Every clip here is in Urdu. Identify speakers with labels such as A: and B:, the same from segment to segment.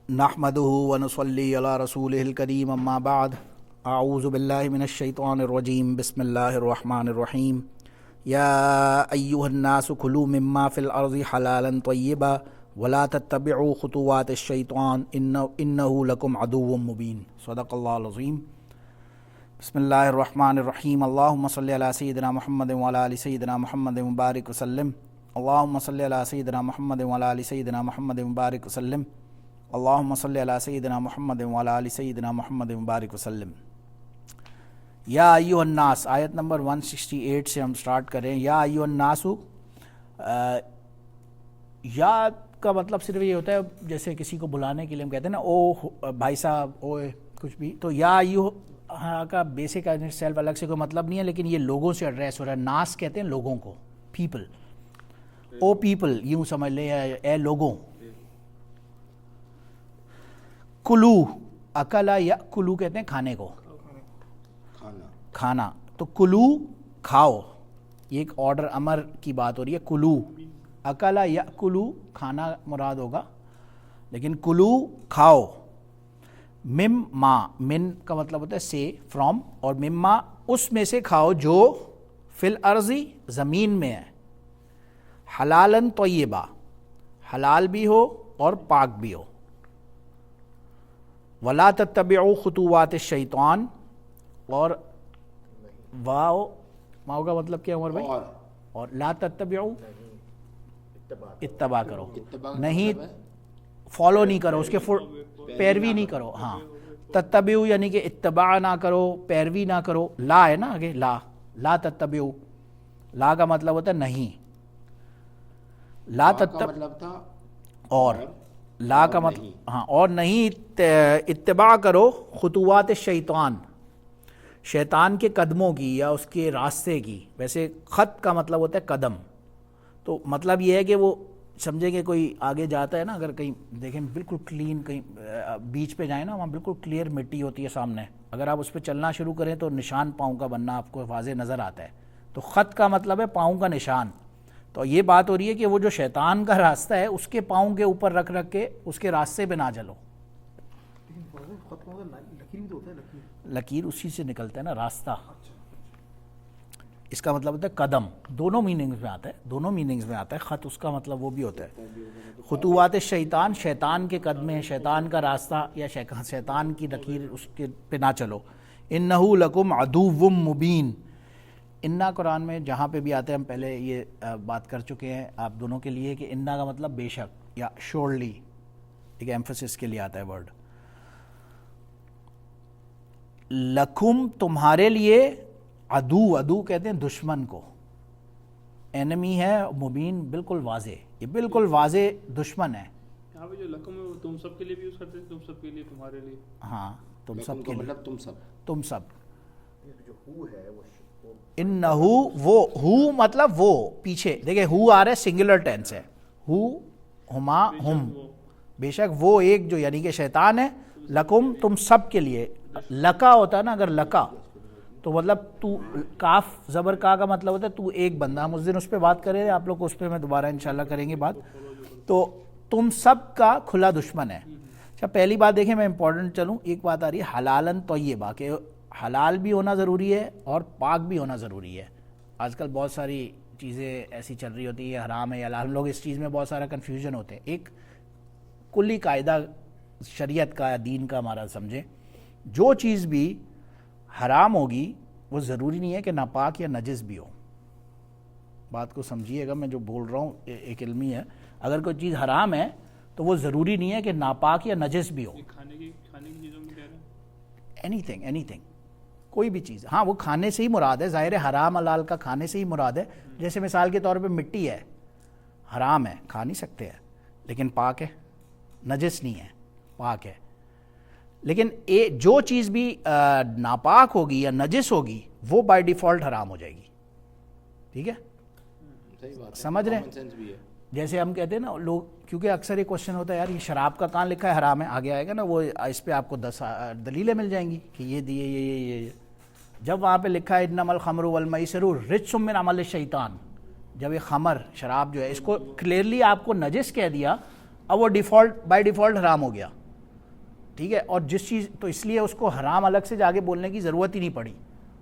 A: نحمده ونصلي على رسوله الكريم اما بعد اعوذ بالله من الشيطان الرجيم بسم الله الرحمن الرحيم يا ايها الناس كلوا مما في الارض حلالا طيبا ولا تتبعوا خطوات الشيطان انه لكم عدو مبين صدق الله العظيم بسم الله الرحمن الرحيم اللهم صل على سيدنا محمد وعلى ال سيدنا محمد وبارك وسلم اللهم صل على سيدنا محمد وعلى ال سيدنا محمد وبارك وسلم اللهم صل على سيدنا محمد وعلى ال سيدنا محمد وبارك وسلم یا ایھا الناس آیت نمبر 168 سے ہم سٹارٹ کریں. یا ایھا الناس، یا کا مطلب صرف یہ ہوتا ہے جیسے کسی کو بلانے کے لیے ہم کہتے ہیں نا او بھائی صاحب او کچھ بھی، تو یا ایھا کا بیسک سیلف الگ سے کوئی مطلب نہیں ہے، لیکن یہ لوگوں سے ایڈریس ہو رہا ہے. ناس کہتے ہیں لوگوں کو، پیپل، او پیپل یوں سمجھ لیں، اے لوگوں. کلو، اکلا یا کلو کہتے ہیں کھانے کو، کھانا. تو کلو کھاؤ، یہ ایک آرڈر امر کی بات ہو رہی ہے. کلو، اکلا یا کلو کھانا مراد ہوگا، لیکن کلو کھاؤ. مما، من کا مطلب ہوتا ہے سے، فرام، اور مما اس میں سے کھاؤ جو فی الارضی زمین میں ہے. حلالن طیبا، حلال بھی ہو اور پاک بھی ہو. ولا تتبعوا خطوات الشیطان، اور واؤ کا مطلب کیا عمر بھائی؟ اور لا تتبعوا، اتباع کرو، نہیں فالو نہیں کرو، اس کے پیروی نہیں کرو. ہاں، تتبعوا یعنی کہ اتباع نہ کرو، پیروی نہ کرو. لا ہے نا آگے، لا تتبعوا، لا کا مطلب ہوتا ہے نہیں. لا تتبعوا، اور لا کا مطلب ہاں، اور نہیں اتباع کرو خطوات الشیطان، شیطان کے قدموں کی یا اس کے راستے کی. ویسے خط کا مطلب ہوتا ہے قدم، تو مطلب یہ ہے کہ وہ سمجھیں کہ کوئی آگے جاتا ہے نا، اگر کہیں دیکھیں بالکل کلین، کہیں بیچ پہ جائیں نا، وہاں بالکل کلیئر مٹی ہوتی ہے سامنے، اگر آپ اس پہ چلنا شروع کریں تو نشان پاؤں کا بننا آپ کو واضح نظر آتا ہے. تو خط کا مطلب ہے پاؤں کا نشان. تو یہ بات ہو رہی ہے کہ وہ جو شیطان کا راستہ ہے اس کے پاؤں کے اوپر رکھ کے اس کے راستے پہ نہ چلو. لکیر اسی سے نکلتا ہے نا، راستہ. اس کا مطلب ہوتا ہے قدم. دونوں میننگز میں آتا ہے، دونوں میننگز میں آتا ہے. خط اس کا مطلب وہ بھی ہوتا ہے. خطوات شیطان، شیطان کے قدمے، شیطان کا راستہ یا شیطان کی لکیر، اس کے پہ نہ چلو. انہ لکم عدو مبین. انا قرآن میں جہاں پہ بھی آتے ہیں، ہم پہلے یہ بات کر چکے ہیں آپ دونوں کے لیے کہ انا کا مطلب بے شک یا شورلی، ایک ایمفسس کے لیے آتا ہے ورڈ. لکم تمہارے لیے، عدو کہتے ہیں دشمن کو، اینمی ہے. مبین بالکل واضح، یہ بالکل واضح دشمن ہے.
B: یہاں پہ جو لکم ہے وہ تم سب کے لیے بھی یوز کرتے ہیں، تم سب کے لیے، تمہارے لیے.
A: ہاں، تم سب کے لیے،
C: مطلب تم سب. جو ہو ہے وہ
A: انہو، وہ ہو مطلب وہ پیچھے دیکھیں، ہو آ رہا ہے سنگولر ٹینس ہے. ہو، ہما، ہم، بے شک وہ ایک جو یعنی کہ شیطان ہے. لکم تم سب کے لیے. لکا ہوتا ہے نا، اگر لکا تو مطلب تو، کاف زبر کا مطلب ہوتا ہے تو ایک بندہ. ہم اس دن اس پہ بات کر رہے ہیں، آپ لوگ اس پہ میں دوبارہ انشاءاللہ کریں گے بات. تو تم سب کا کھلا دشمن ہے. اچھا، پہلی بات دیکھیں، میں امپورٹنٹ چلوں، ایک بات آ رہی ہے حلالن طیبہ، کہ حلال بھی ہونا ضروری ہے اور پاک بھی ہونا ضروری ہے. آج کل بہت ساری چیزیں ایسی چل رہی ہوتی ہے، حرام ہے یا حلال. ہم لوگ اس چیز میں بہت سارا کنفیوژن ہوتے ہیں. ایک کلی قاعدہ شریعت کا، دین کا ہمارا سمجھیں، جو چیز بھی حرام ہوگی وہ ضروری نہیں ہے کہ ناپاک یا نجس بھی ہو. بات کو سمجھیے گا، میں جو بول رہا ہوں ایک علمی ہے. اگر کوئی چیز حرام ہے تو وہ ضروری نہیں ہے کہ ناپاک یا نجس بھی ہو.
B: کھانے کی چیزوں میں کہہ رہے ہیں،
A: اینی تھنگ، کوئی بھی چیز. ہاں، وہ کھانے سے ہی مراد ہے، ظاہر ہے حرام حلال کا کھانے سے ہی مراد ہے. جیسے مثال کے طور پہ مٹی ہے، حرام ہے، کھا نہیں سکتے ہیں، لیکن پاک ہے، نجس نہیں ہے، پاک ہے. لیکن جو چیز بھی ناپاک ہوگی یا نجس ہوگی وہ بائی ڈیفالٹ حرام ہو جائے گی. ٹھیک ہے، سمجھ رہے ہیں؟ جیسے ہم کہتے ہیں نا لوگ، کیونکہ اکثر یہ کوشچن ہوتا ہے یار یہ شراب کا کہاں لکھا ہے حرام ہے، آگے آئے گا نا وہ، اس پہ آپ کو 10 دلیلیں مل جائیں گی کہ یہ دیے یہ. جب وہاں پہ لکھا ہے انما الخمر والمیسر رجس من عمل الشیطان، جب یہ خمر شراب جو ہے اس کو کلیئرلی آپ کو نجس کہہ دیا، اب وہ بائی ڈیفالٹ حرام ہو گیا. ٹھیک ہے. اور جس چیز تو اس لیے اس کو حرام الگ سے جا کے بولنے کی ضرورت ہی نہیں پڑی.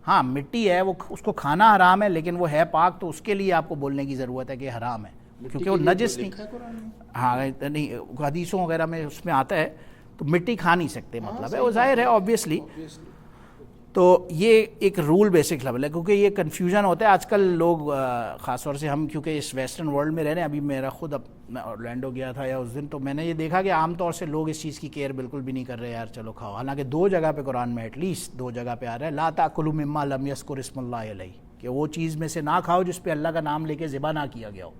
A: ہاں مٹی ہے وہ اس کو کھانا حرام ہے لیکن وہ ہے پاک, تو اس کے لیے آپ کو بولنے کی ضرورت ہے کہ حرام ہے کیونکہ وہ نجس نہیں. ہاں نہیں حدیثوں وغیرہ میں اس میں آتا ہے, تو مٹی کھا نہیں سکتے مطلب ہے, وہ ظاہر ہے آبویسلی. تو یہ ایک رول بیسک لیول ہے, کیونکہ یہ کنفیوژن ہوتا ہے آج کل لوگ خاص طور سے ہم کیونکہ اس ویسٹرن ورلڈ میں رہ رہے ہیں. ابھی میرا خود میں اورلینڈو گیا تھا یا اس دن, تو میں نے یہ دیکھا کہ عام طور سے لوگ اس چیز کی کیئر بالکل بھی نہیں کر رہے یار چلو کھاؤ. حالانکہ 2 جگہ پہ قرآن میں ایٹ لیسٹ 2 جگہ پہ آ رہا ہے لا تاکلوا مما لم یذکر اسم اللہ علیہ, کہ وہ چیز میں سے نہ کھاؤ جس پہ اللہ کا نام لے کے ذبح نہ کیا گیا ہو.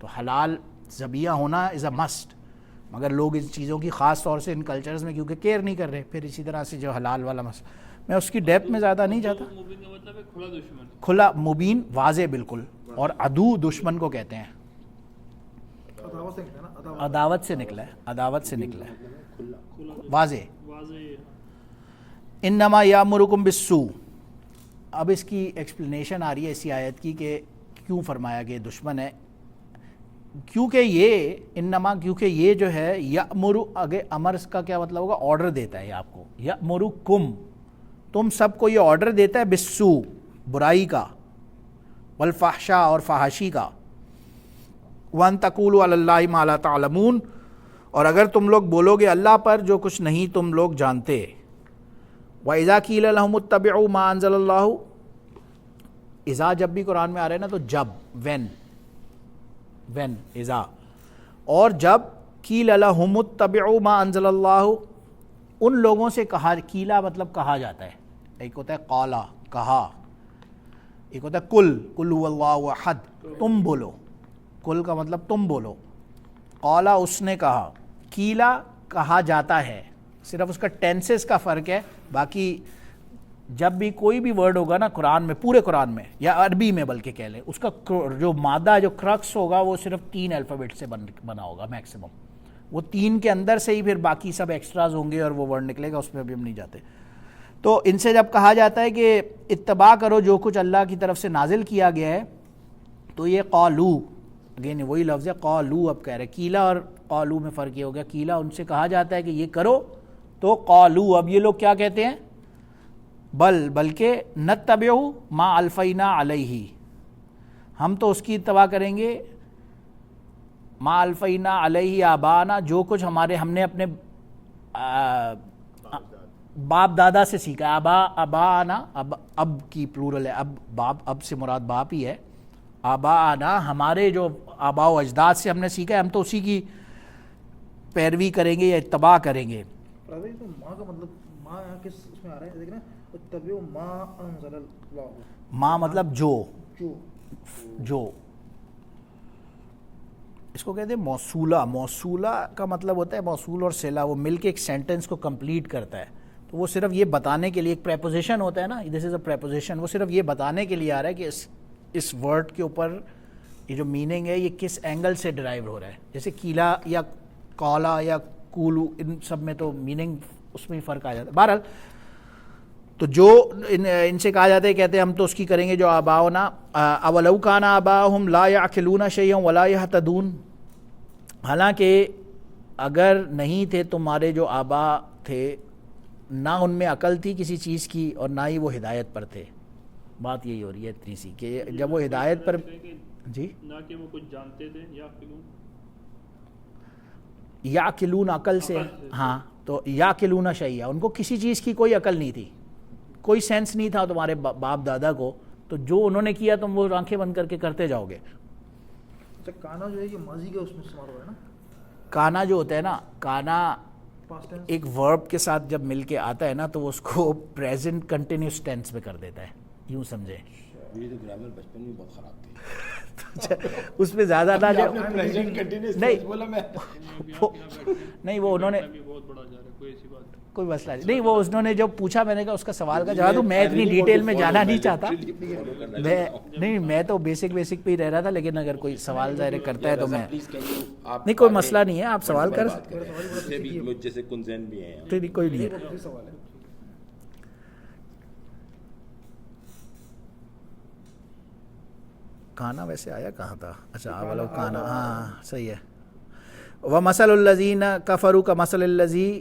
A: تو حلال ذبیحہ ہونا از اے مسٹ, مگر لوگ ان چیزوں کی خاص طور سے ان کلچرز میں کیونکہ کیئر نہیں کر رہے. پھر اسی طرح سے جو حلال والا مسئلہ, میں اس کی ڈیپتھ میں زیادہ نہیں جاتا.
B: مبین کا مطلب ہے کھلا دشمن.
A: کھلا مبین واضح بالکل, اور عدو دشمن کو کہتے ہیں. عداوت سے نکلا ہے, عداوت سے نکلا ہے, واضح.
B: واضح.
A: انما یامرکم بالسوء. اب اس کی ایکسپلینیشن آ رہی ہے اسی آیت کی کہ کیوں فرمایا کہ دشمن ہے. کیونکہ یہ انما, کیونکہ یہ جو ہے یامر, اگے امر کا کیا مطلب ہوگا, آرڈر دیتا ہے یہ آپ کو. یامرکم, تم سب کو یہ آرڈر دیتا ہے بالسوء, برائی کا, والفحشاء, اور فحاشی کا, وان تقولوا علی اللہ ما لا تعلمون, اور اگر تم لوگ بولو گے اللہ پر جو کچھ نہیں تم لوگ جانتے. وَإِذَا قِيلَ لَهُمُ اتَّبِعُوا مَا أَنزَلَ اللَّهُ, اذا جب بھی قرآن میں آ رہے ہیں نا تو جب, when اذا, اور جب قِيلَ لَهُمُ اتَّبِعُوا مَا أَنزَلَ اللَّهُ, ان لوگوں سے کہا, قیلا مطلب کہا جاتا ہے, ایک ہوتا ہے قالا کہا, ایک ہوتا ہے کل, قل هو اللہ احد, تم بولو, کل کا مطلب تم بولو, قالا اس نے کہا, قیلا کہا جاتا ہے, صرف اس کا ٹینسز کا فرق ہے. باقی جب بھی کوئی بھی ورڈ ہوگا نا قرآن میں, پورے قرآن میں یا عربی میں بلکہ کہہ لیں, اس کا جو مادہ جو کرکس ہوگا وہ صرف 3 الفابیٹ سے بنا ہوگا میکسیمم. وہ 3 کے اندر سے ہی پھر باقی سب ایکسٹراز ہوں گے اور وہ ورڈ نکلے گا, اس میں ابھی ہم نہیں جاتے. تو ان سے جب کہا جاتا ہے کہ اتباع کرو جو کچھ اللہ کی طرف سے نازل کیا گیا ہے, تو یہ قالو, اگین وہی لفظ ہے قالو. اب کہہ رہے قیلا اور قالو میں فرق یہ ہو گیا, قیلا ان سے کہا جاتا ہے کہ یہ کرو, تو قالو اب یہ لوگ کیا کہتے ہیں, بلکہ نتبعو ما الفینا علیہ, ہم تو اس کی اتباع کریں گے, ما الفینا علیہ آبانا, جو کچھ ہم نے اپنے باپ دادا سے سیکھا. ابانا, اب کی پلورل ہے, اب سے مراد باپ ہی ہے. آبانا ہمارے جو آبا و اجداد سے ہم نے سیکھا ہے, ہم تو اسی کی پیروی کریں گے یا اتباع کریں گے.
C: ماں کا مطلب, ماں کس اس میں آ رہا ہے دیکھنا, اتبعوا ما انزل اللہ,
A: ماں مطلب جو اس کو کہتے ہیں موصولہ. موصولہ کا مطلب ہوتا ہے موصول اور صلہ, وہ مل کے ایک سینٹنس کو کمپلیٹ کرتا ہے. تو وہ صرف یہ بتانے کے لیے, ایک پریپوزیشن ہوتا ہے نا, دس از اے پریپوزیشن, وہ صرف یہ بتانے کے لیے آ رہا ہے کہ اس ورڈ کے اوپر یہ جو میننگ ہے یہ کس اینگل سے ڈرائیو ہو رہا ہے. جیسے کیلا یا قالا یا کولو, ان سب میں تو میننگ اس میں ہی فرق آ جاتا ہے. بہرحال تو جو ان سے کہا جاتا ہے, کہتے ہیں ہم تو اس کی کریں گے جو آباؤنا, اولو کان آباؤہم لا یعقلون شیئا ولا یہتدون, حالانکہ اگر نہیں تھے تمہارے جو آبا تھے, نہ ان میں عقل تھی کسی چیز کی اور نہ ہی وہ ہدایت پر تھے. بات یہی ہو رہی ہے اتنی سی کہ جب وہ ہدایت پر, جی
B: نہ کہ وہ کچھ جانتے تھے,
A: یعقلون عقل سے, ہاں, تو یعقلون شیئا, ان کو کسی چیز کی کوئی عقل نہیں تھی, کوئی سینس نہیں تھا تمہارے باپ دادا کو, تو جو انہوں نے کیا تم وہ آنکھیں بند کر کے کرتے جاؤ گے.
C: اچھا کانا جو ہے یہ ماضی کا اس میں استعمال ہوا ہے نا,
A: کانا جو ہوتا ہے نا, کانا ایک ورب کے ساتھ جب مل کے آتا ہے نا تو وہ اس کو پریزنٹ کنٹینیوس ٹینس میں کر دیتا ہے, یوں سمجھے.
D: یہ تو گرامر بچپن میں بہت خراب تھی,
A: اس میں زیادہ نہ جو نہیں وہ انہوں نے
B: بہت بڑا جا رہا ہے, کوئی ایسی بات
A: کوئی مسئلہ نہیں, وہ انہوں نے جو پوچھا میں نے کہا اس کا سوال کا جواب دوں, میں اتنی ڈیٹیل میں جانا نہیں چاہتا, میں تو بیسک پہ ہی رہ رہا تھا, لیکن اگر کوئی سوال ظاہر کرتا ہے تو میں, نہیں کوئی مسئلہ نہیں ہے, آپ سوال کر
D: جیسے کنزین بھی ہیں,
A: کوئی نہیں ہے. کانا ویسے آیا کہاں تھا, اچھا اولو کانا, ہاں صحیح ہے. وَمَثَلُ الَّذِينَ كَفَرُوا كَمَثَلِ الَّذِي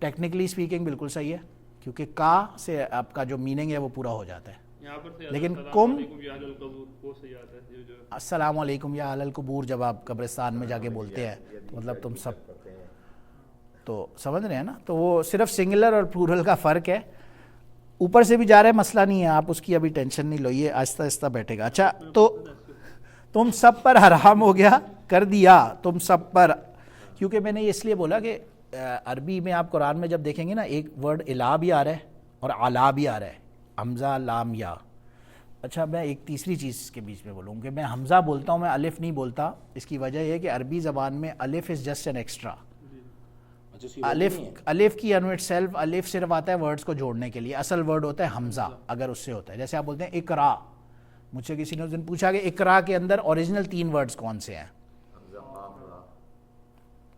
A: ٹیکنیکلی اسپیکنگ بالکل صحیح ہے کیونکہ کا سے آپ کا جو میننگ ہے وہ پورا ہو جاتا ہے.
B: یہاں پر سے
A: لیکن
B: السلام
A: کم
B: علیکم یا اہل القبور وہ صحیح آتا ہے جو
A: السلام علیکم یا اہل القبور جب آپ قبرستان میں جا کے بولتے ہیں تو مطلب تم سب, تو سمجھ رہے ہیں نا. تو وہ صرف سنگولر اور پلورل کا فرق ہے. اوپر سے بھی جا رہا ہے, مسئلہ نہیں ہے, آپ اس کی ابھی ٹینشن نہیں لو, یہ آہستہ آہستہ بیٹھے گا. اچھا تو تم سب پر حرام ہو گیا, کر دیا تم سب پر, کیونکہ میں نے یہ اس لیے بولا کہ عربی میں آپ قرآن میں جب دیکھیں گے نا ایک ورڈ الا بھی آ رہا ہے اور علا بھی آ رہا ہے, حمزہ لام یا. اچھا میں ایک تیسری چیز کے بیچ میں بولوں کہ میں حمزہ بولتا ہوں, میں الف نہیں بولتا. اس کی وجہ یہ ہے کہ عربی زبان میں الف از جسٹ این ایکسٹرا. الف کی ان اٹ سیلف الف صرف آتا ہے ورڈز کو جوڑنے کے لیے, اصل ورڈ ہوتا ہے حمزہ اگر اس سے ہوتا ہے. جیسے آپ بولتے ہیں اقرا, مجھ سے کسی نے اس دن پوچھا کہ اقرا کے اندر اوریجنل 3 ورڈز کون سے ہیں,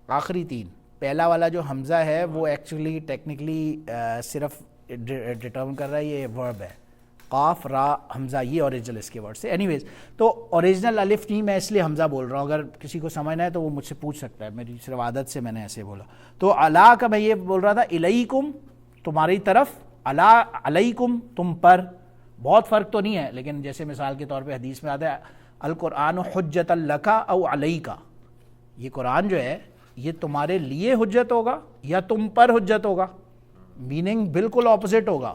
A: آخری 3. پہلا والا جو حمزہ ہے وہ ایکچولی ٹیکنیکلی صرف ڈٹرمن کر رہا ہے یہ ورب ہے, قاف را حمزہ یہ اوریجنل اس کے ورڈ سے. اینی ویز تو اوریجنل الف نہیں, میں اس لیے حمزہ بول رہا ہوں, اگر کسی کو سمجھنا ہے تو وہ مجھ سے پوچھ سکتا ہے, میری صرف عادت سے میں نے ایسے بولا. تو علا کا میں یہ بول رہا تھا الیکم تمہاری طرف, علا علیکم تم پر, بہت فرق تو نہیں ہے لیکن جیسے مثال کے طور پہ حدیث میں آتا ہے القرآن حجت لک او علیک, یہ قرآن جو ہے یہ تمہارے لیے حجت ہوگا یا تم پر حجت ہوگا. میننگ بالکل اپوزٹ ہوگا.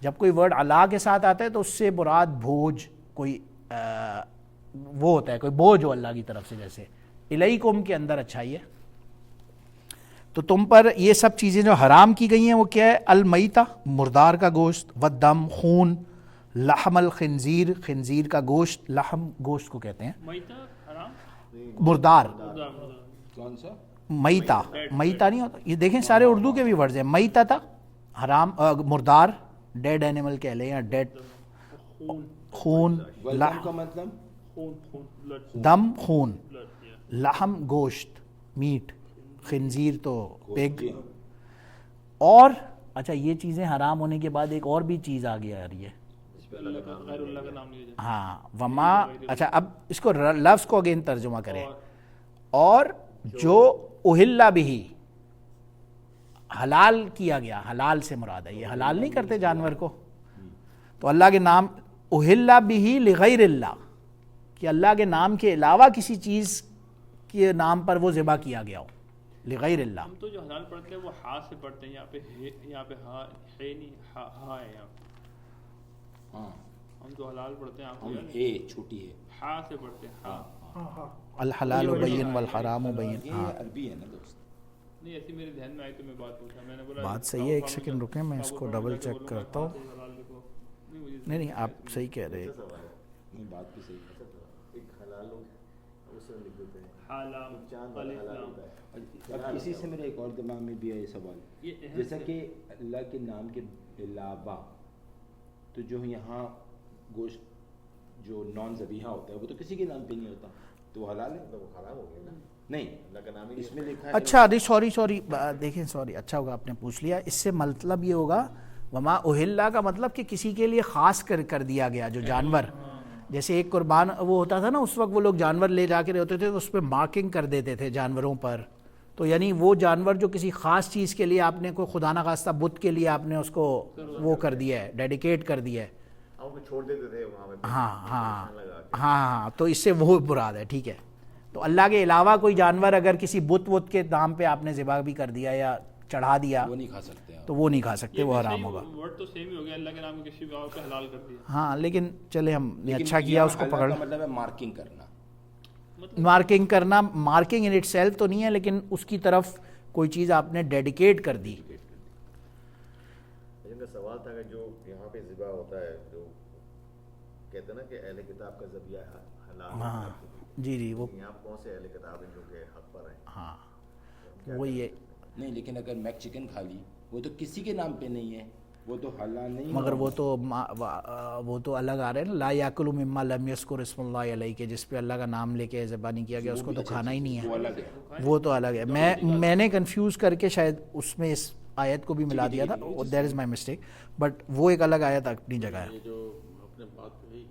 A: جب کوئی ورڈ علا کے ساتھ آتا ہے تو اس سے مراد بوجھ, کوئی وہ ہوتا ہے کوئی بوجھ ہو اللہ کی طرف سے, جیسے الیکم کے اندر اچھائی ہے. تو تم پر یہ سب چیزیں جو حرام کی گئی ہیں وہ کیا ہے, المیتہ مردار کا گوشت, والدم خون, لحم الخنزیر خنزیر کا گوشت, لحم گوشت کو کہتے ہیں,
B: میتہ حرام
A: مردار
D: کون سا
A: میتہ, میتہ نہیں ہوتا, یہ دیکھیں سارے اردو کے بھی ورڈز ہیں. میتہ تھا حرام, مردار ڈیڈ اینیمل کہہ لیں یا ڈیڈ, خون,
D: والدم کا مطلب
B: خون خون بلڈ
A: دم خون,
B: بلڈ
A: لحم گوشت میٹ, خنزیر تو پگ. اور اچھا یہ چیزیں حرام ہونے کے بعد ایک اور بھی چیز آگے آ رہی ہے,
B: غیر اللہ کا نام لیا جائے.
A: ہاں وما, اچھا اب اس کو لفظ کو اگین ترجمہ کریں, اور جو اہلا بھی حلال کیا گیا, حلال سے مراد ہے, یہ حلال نہیں کرتے جانور کو, تو اللہ کے نام اہلا بھی لغیر اللہ, کہ اللہ کے نام کے علاوہ کسی چیز کے نام پر وہ ذبح کیا گیا ہو, لغیر اللہ.
B: ہم تو جو حلال پڑھتے ہیں وہ ہا سے پڑھتے ہیں, یہاں پہ ہا ہے نہیں, ہا ہے یہاں پہ.
D: ہاں
B: ہم جو حلال پڑھتے ہیں آپ
D: ہم
B: کو
D: اے چھوٹی ہے,
B: ہا سے پڑھتے ہیں, ہا.
C: ہاں ہاں
A: الحلال بین والحرام بین.
D: یہ عربی ہے نا دوست.
B: نہیں ایسی میرے ذہن میں آئی تو میں بات پوچھا, میں نے بولا
A: بات صحیح ہے, ایک سیکنڈ رکیں میں اس کو ڈبل چیک کرتا ہوں. نہیں نہیں آپ صحیح کہہ رہے ہیں,
D: نہیں بات بھی صحیح ہے.
E: ایک حلال ہو اس میں لکھ دیتے ہیں
B: حالام
E: چاند
B: الف
E: حلال
B: لام.
E: ہوتا ہے.
D: اب اسی سے میرے ایک اور دماغ میں بھی ہے یہ سوال,
B: یہ اہم
D: جیسا
B: ہے.
D: کہ اللہ کے نام کے علاوہ تو جو یہاں گوشت جو نان ذبیحہ ہوتا ہے وہ تو کسی کے نام پہ نہیں ہوتا, تو وہ حلال ہے,
E: تو وہ حرام ہو گیا نا,
D: نہیں
E: اللہ کا نام ہی
D: اس میں لکھا ہے.
A: اچھا سوری دیکھیں, سوری, اچھا ہوگا آپ نے پوچھ لیا. اس سے مطلب یہ ہوگا وما اہلا کا مطلب کہ کسی کے لیے خاص کر دیا گیا جو جانور, جیسے ایک قربان وہ ہوتا تھا نا, اس وقت وہ لوگ جانور لے جا کے ہوتے تھے تو اس پہ مارکنگ کر دیتے تھے جانوروں پر, تو یعنی وہ جانور جو کسی خاص چیز کے لیے آپ نے کوئی خدا نخواستہ بت کے لیے آپ نے اس کو وہ کر دیا ہے, ڈیڈیکیٹ کر دیا ہے.
E: ہم کو چھوڑ دیتے تھے وہاں پہ
A: ہاں تو اس سے وہ مراد ہے, ٹھیک ہے. تو اللہ کے علاوہ کوئی جانور اگر کسی بت وت کے نام پہ آپ نے ذبح بھی کر دیا یا چڑھا دیا
D: وہ نہیں کھا سکتے آپ.
A: تو وہ نہیں کھا سکتے, وہ حرام ہوگا.
B: ورڈ تو سیم ہی ہو گیا, اللہ کے نام کسی بھی پہ حلال کر دیا.
A: ہاں لیکن چلے ہم نے
D: لیکن
A: اچھا کیا اس کو
D: یہاں
A: پکڑ,
D: حلال کا مطلب ہے مارکنگ کرنا.
A: مارکنگ کرنا, مارکنگ ان اٹ سیلف تو نہیں ہے لیکن اس کی طرف کوئی چیز آپ نے ڈیڈیکیٹ کر دی.
E: ان کا سوال تھا کہ جو یہاں پہ ذبح ہوتا ہے, جو کہتے ہیں نا کہ اہل کتاب کا ذبیحہ حلال ہے,
A: ہاں جی وہ
E: یہاں کون سے اہل کتاب ہیں جو کہ حق پر ہیں؟
A: ہاں وہی ہے,
D: نہیں لیکن اگر میک چکن کھا لی وہ تو کسی کے نام پہ نہیں ہے, وہ تو حلال نہیں,
A: مگر وہ تو الگ آ رہے ہیں نا, لا یاکل مما لم یذکر اسم اللہ علیہ, کے جس پہ اللہ کا نام لے کے ذبح نہیں کیا گیا اس کو تو کھانا ہی نہیں ہے,
D: وہ الگ ہے.
A: وہ تو الگ ہے. میں نے کنفیوز کر کے شاید اس میں اس آیت کو بھی ملا دیا تھا, that is my mistake, but وہ ایک الگ آیت اپنی جگہ ہے.
F: یہ جو آپ نے بات کہی,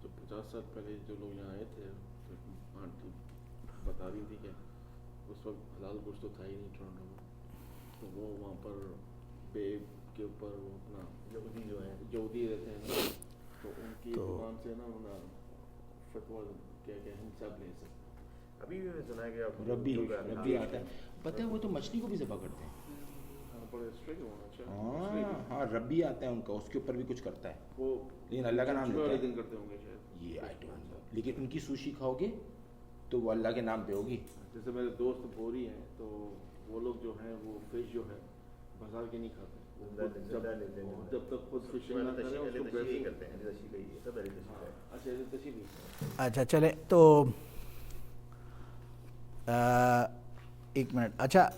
F: جو 50 سال پہلے جو لوگ یہاں آئے تھے, آنٹی بتا رہی تھی کہ اس وقت حلال گوشت تو تھا ہی نہیں ٹورنٹو میں, تو وہ وہاں پر بے کے اوپر وہ اپنا
E: یہودی جو ہیں
F: یہودی رہتے ہیں نا، تو ان کی زبان سے نا فتویٰ کیا کہ ہم سب لے سکتے ہیں.
E: ابھی بھی میں سنا ہے کہ آپ
D: ربی آتا ہے. پتہ ہے وہ تو مچھلی کو بھی ذبح کرتے ہیں.
F: ہاں پر اسٹرائک ہونا چاہیے.
D: ہاں ربی آتا ہے ان کا، اس کے اوپر بھی کچھ کرتا ہے
F: وہ
D: لیکن اللہ کا نام
F: والے
D: لیتا
F: دن
D: ہے.
F: کرتے ہوں گے شاید.
D: یہ آئی ڈونٹ نو، لیکن ان کی سوشی کھاؤ گے تو وہ اللہ کے نام پہ ہوگی.
F: جیسے میرے دوست بوری ہیں تو وہ لوگ جو ہیں وہ فش جو ہے بازار کے نہیں کھاتے. جب تک خود فشنگ نہ کریں اس کو ویسے ہی
E: کرتے ہیں. سب
F: اچھا تشریح بھی.
A: اچھا چلے تو ایک منٹ. اچھا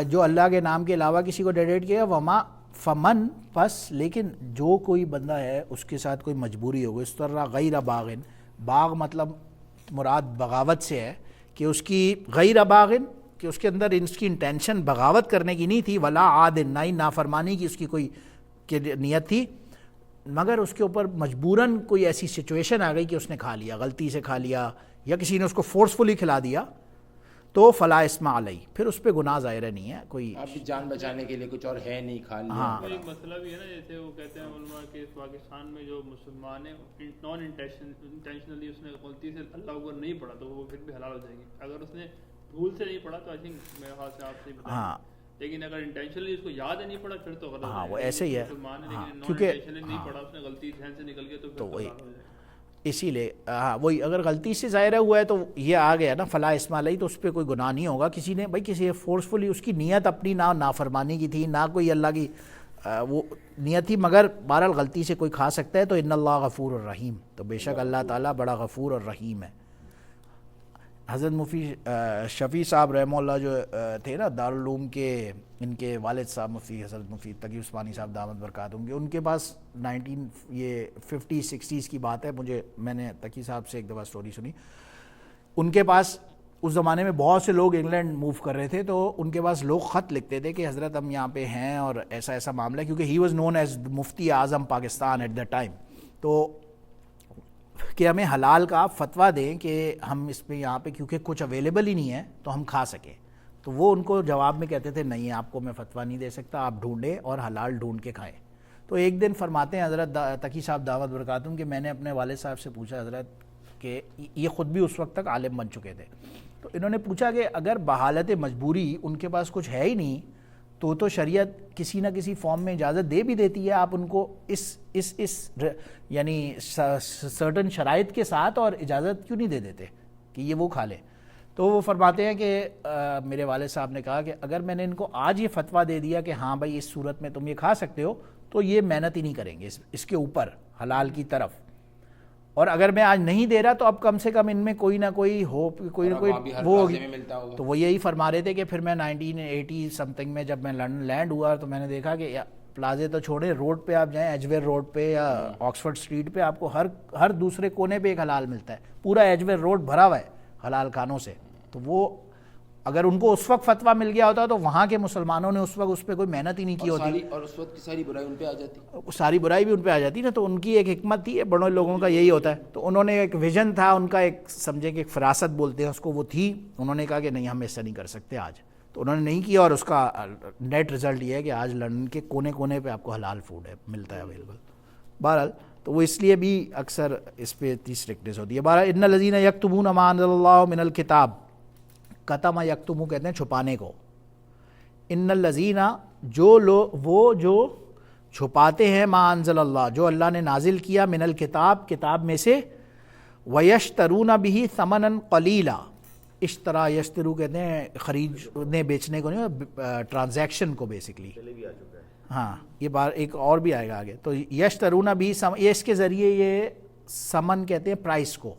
A: جو اللہ کے نام کے علاوہ کسی کو ڈیڈیٹ کیا وما فمن پس، لیکن جو کوئی بندہ ہے اس کے ساتھ کوئی مجبوری ہو گئی، اس طرح غیر باغن، باغ مطلب مراد بغاوت سے ہے کہ اس کی غیر باغن کہ اس کے اندر اس کی انٹینشن بغاوت کرنے کی نہیں تھی، ولا عادن، نہ ہی نافرمانی کی اس کی کوئی نیت تھی، مگر اس کے اوپر مجبوراً کوئی ایسی سچویشن آ گئی کہ اس نے کھا لیا، غلطی سے کھا لیا یا کسی نے اس کو فورسفلی کھلا دیا، تو فلا اسم علیہ، پھر اس پہ گناہ ظاہر نہیں ہے کوئی.
D: آپ کی جان بچانے کے لیے کچھ اور ہے نہیں، کھا لیا.
A: ہاں.
B: ایک مسئلہ بھی ہے نا، جیسے وہ کہتے ہیں علماء کہ پاکستان میں جو مسلمان ہیں نان انٹینشنلی اس نے غلطی سے اللہ اکبر نہیں پڑھا تو وہ پھر بھی حلال ہو جائے گی. اگر اس نے بھول سے نہیں پڑھا تو آئی تھنک میرے خیال سے آپ سے
A: ہاں،
B: لیکن اگر انٹینشنلی اس کو یاد ہی نہیں پڑا پھر تو غلط.
A: ہاں وہ ایسے ہی ہے.
B: مسلمان ہے
A: ہاں
B: لیکن نان
A: کیونکہ
B: انٹینشنلی نہیں پڑھا، اس نے غلطی ذہن سے نکل گیا تو پھر
A: تو وہی
B: حلال ہو جائے گا.
A: اسی لیے ہاں وہی اگر غلطی سے ظاہر ہوا ہے تو یہ آ گیا نا فلا اسم علیہ، تو اس پہ کوئی گناہ نہیں ہوگا. کسی نے بھائی کسی فورسفلی اس کی نیت اپنی نہ نافرمانی کی تھی نہ کوئی اللہ کی وہ نیت تھی، مگر بہرحال غلطی سے کوئی کھا سکتا ہے. تو ان اللہ غفور الرحیم، تو بے شک اللہ تعالیٰ بڑا غفور اور رحیم ہے. حضرت مفتی شفیع صاحب رحمہ اللہ جو تھے نا دارالعلوم کے، ان کے والد صاحب مفتی حضرت مفتی تقی عثمانی صاحب دامت برکاتہم کے، ان کے پاس 50-60s کی بات ہے، میں نے تقی صاحب سے ایک دفعہ سٹوری سنی. ان کے پاس اس زمانے میں بہت سے لوگ انگلینڈ موو کر رہے تھے، تو ان کے پاس لوگ خط لکھتے تھے کہ حضرت ہم یہاں پہ ہیں اور ایسا ایسا معاملہ ہے، کیونکہ ہی واز نون ایز مفتی اعظم پاکستان ایٹ دا ٹائم، تو کہ ہمیں حلال کا آپ فتویٰ دیں کہ ہم اس پہ یہاں پہ کیونکہ کچھ اویلیبل ہی نہیں ہے تو ہم کھا سکیں. تو وہ ان کو جواب میں کہتے تھے نہیں آپ کو میں فتویٰ نہیں دے سکتا، آپ ڈھونڈیں اور حلال ڈھونڈ کے کھائیں. تو ایک دن فرماتے ہیں حضرت تقی صاحب دعوت برکاتہم کہ میں نے اپنے والد صاحب سے پوچھا حضرت کہ یہ خود بھی اس وقت تک عالم بن چکے تھے، تو انہوں نے پوچھا کہ اگر بحالت مجبوری ان کے پاس کچھ ہے ہی نہیں تو شریعت کسی نہ کسی فارم میں اجازت دے بھی دیتی ہے، آپ ان کو اس یعنی سرٹن شرائط کے ساتھ اور اجازت کیوں نہیں دے دیتے کہ یہ وہ کھا لے. تو وہ فرماتے ہیں کہ میرے والد صاحب نے کہا کہ اگر میں نے ان کو آج یہ فتویٰ دے دیا کہ ہاں بھائی اس صورت میں تم یہ کھا سکتے ہو تو یہ محنت ہی نہیں کریں گے اس کے اوپر حلال کی طرف، اور اگر میں آج نہیں دے رہا تو اب کم سے کم ان میں کوئی نہ کوئی ہوپ کوئی نہ کوئی وہ ہوگی. تو وہ یہی فرما رہے تھے کہ پھر میں 1980 سم تھنگ میں جب میں لنڈن لینڈ ہوا تو میں نے دیکھا کہ پلازے تو چھوڑیں، روڈ پہ آپ جائیں ایجویر روڈ پہ یا آکسفورڈ اسٹریٹ پہ آپ کو ہر دوسرے کونے پہ ایک حلال ملتا ہے، پورا ایجویر روڈ بھرا ہوا ہے حلال کھانوں سے. تو وہ اگر ان کو اس وقت فتویٰ مل گیا ہوتا تو وہاں کے مسلمانوں نے اس وقت اس پہ کوئی محنت ہی نہیں کی ہوتی
D: اور اس وقت کی ساری برائی ان پہ آ جاتی،
A: ساری برائی بھی ان پہ آ جاتی نا. تو ان کی ایک حکمت تھی، بڑوں لوگوں کا یہی ہوتا ہے. تو انہوں نے ایک ویژن تھا ان کا، ایک سمجھے کہ ایک فراست بولتے ہیں اس کو، وہ تھی. انہوں نے کہا کہ نہیں ہم ایسا نہیں کر سکتے آج، تو انہوں نے نہیں کیا اور اس کا نیٹ رزلٹ یہ ہے کہ آج لندن کے کونے کونے پہ آپ کو حلال فوڈ ہے ملتا ہے اویلیبل. بہرحال تو وہ اس لیے بھی اکثر اس پہ اتنی اسٹرکٹنس ہوتی ہے. بہرحال ان الذین یکتمون ما انزل اللہ من الکتاب، کتم یکتمو کہتے ہیں چھپانے کو. ان الذین وہ جو چھپاتے ہیں ما انزل اللہ جو اللہ نے نازل کیا، من الکتاب کتاب میں سے، ویشترون بہ ثمنا قلیلا، اشترا یشترو کہتے ہیں خریدنے بیچنے کو نہیں، ٹرانزیکشن کو بیسکلی.
E: پہلے بھی آ چکا ہے.
A: ہاں یہ بار ایک اور بھی آئے گا آگے. تو یشترون بھی یہ اس کے ذریعے یہ سمن کہتے ہیں پرائس کو،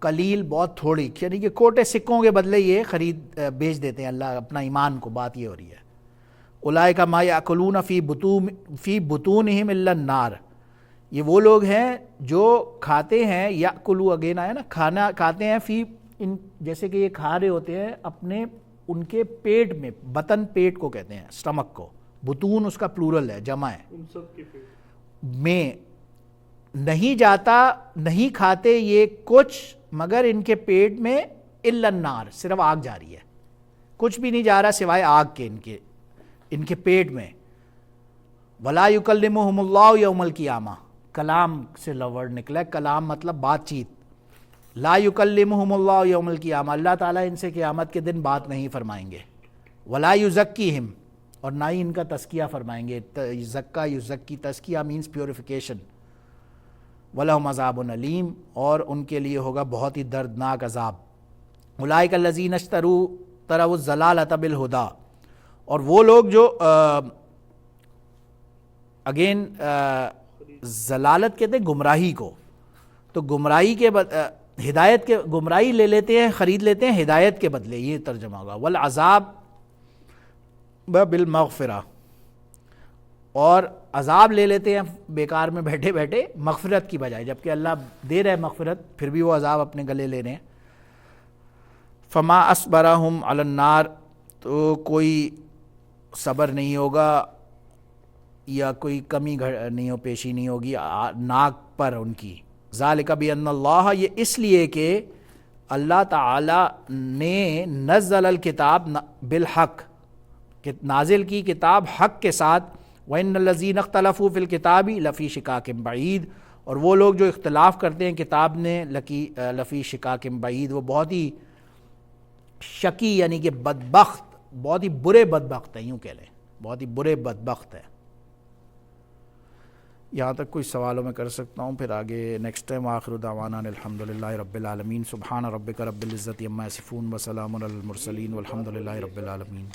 A: قلیل بہت تھوڑی، یعنی کہ کوٹے سکوں کے بدلے یہ خرید بیچ دیتے ہیں اللہ اپنا ایمان کو. بات یہ ہو رہی ہے. اولئک ما یاکلون فی بطونہم الا النار، یہ وہ لوگ ہیں جو کھاتے ہیں، یاکلو اگین آیا نا، کھانا کھاتے ہیں، فی ان جیسے کہ یہ کھا رہے ہوتے ہیں اپنے ان کے پیٹ میں، بطن پیٹ کو کہتے ہیں، سٹمک کو. بطون اس کا پلورل ہے، جمع ہے.
B: ان سب کے پیٹ
A: میں نہیں جاتا، نہیں کھاتے یہ کچھ مگر ان کے پیٹ میں الا النار، صرف آگ جا رہی ہے، کچھ بھی نہیں جا رہا سوائے آگ کے ان کے. ان کے پیٹ میں. ولا یکلمہم اللہ یوم القیامہ، کلام سے لفظ نکلا ہے، کلام مطلب بات چیت. لا یکلمہم اللہ یوم القیامہ، اللہ تعالیٰ ان سے قیامت کے دن بات نہیں فرمائیں گے. ولا یزکیہم، اور نہ ہی ان کا تزکیہ فرمائیں گے. زکا یزکی، تزکیہ مینس پیوریفیکیشن. وَلَهُمْ عَذَابٌ علیم، اور ان کے لیے ہوگا بہت ہی دردناک عذاب. اولئک الذین اشتروا الضلالۃ بالہدی، اور وہ لوگ جو اگین ضلالت کہتے ہیں گمراہی کو، تو گمراہی کے ہدایت کے، گمراہی لے لیتے ہیں، خرید لیتے ہیں ہدایت کے بدلے، یہ ترجمہ ہوگا. والعذاب بالمغفرہ، اور عذاب لے لیتے ہیں بیکار میں بیٹھے بیٹھے مغفرت کی بجائے، جبکہ اللہ دے رہے مغفرت پھر بھی وہ عذاب اپنے گلے لے رہے ہیں. فما اصبرہم علی النار، تو کوئی صبر نہیں ہوگا یا کوئی کمی نہیں ہو، پیشی نہیں ہوگی ناک پر ان کی. ذالک بان اللہ، یہ اس لیے کہ اللہ تعالی نے نزل الکتاب بالحق، نازل کی کتاب حق کے ساتھ. وَإِنَّ الَّذِينَ اخْتَلَفُوا فِي الْكِتَابِ لَفِي شِقَاقٍ بَعِيدٍ، اور وہ لوگ جو اختلاف کرتے ہیں کتاب نے لفی شقاق بعید، وہ بہت ہی شکی یعنی کہ بدبخت، بہت ہی برے بدبخت ہیں، یوں کہہ لیں بہت ہی برے بدبخت ہیں. یہاں تک کوئی سوالوں میں کر سکتا ہوں، پھر آگے نیکسٹ ٹائم. آخر دعوانا الحمدللہ رب العالمین. سبحان ربک رب العزت عما یصفون وسلام علی المرسلین والحمدللہ رب العالمین.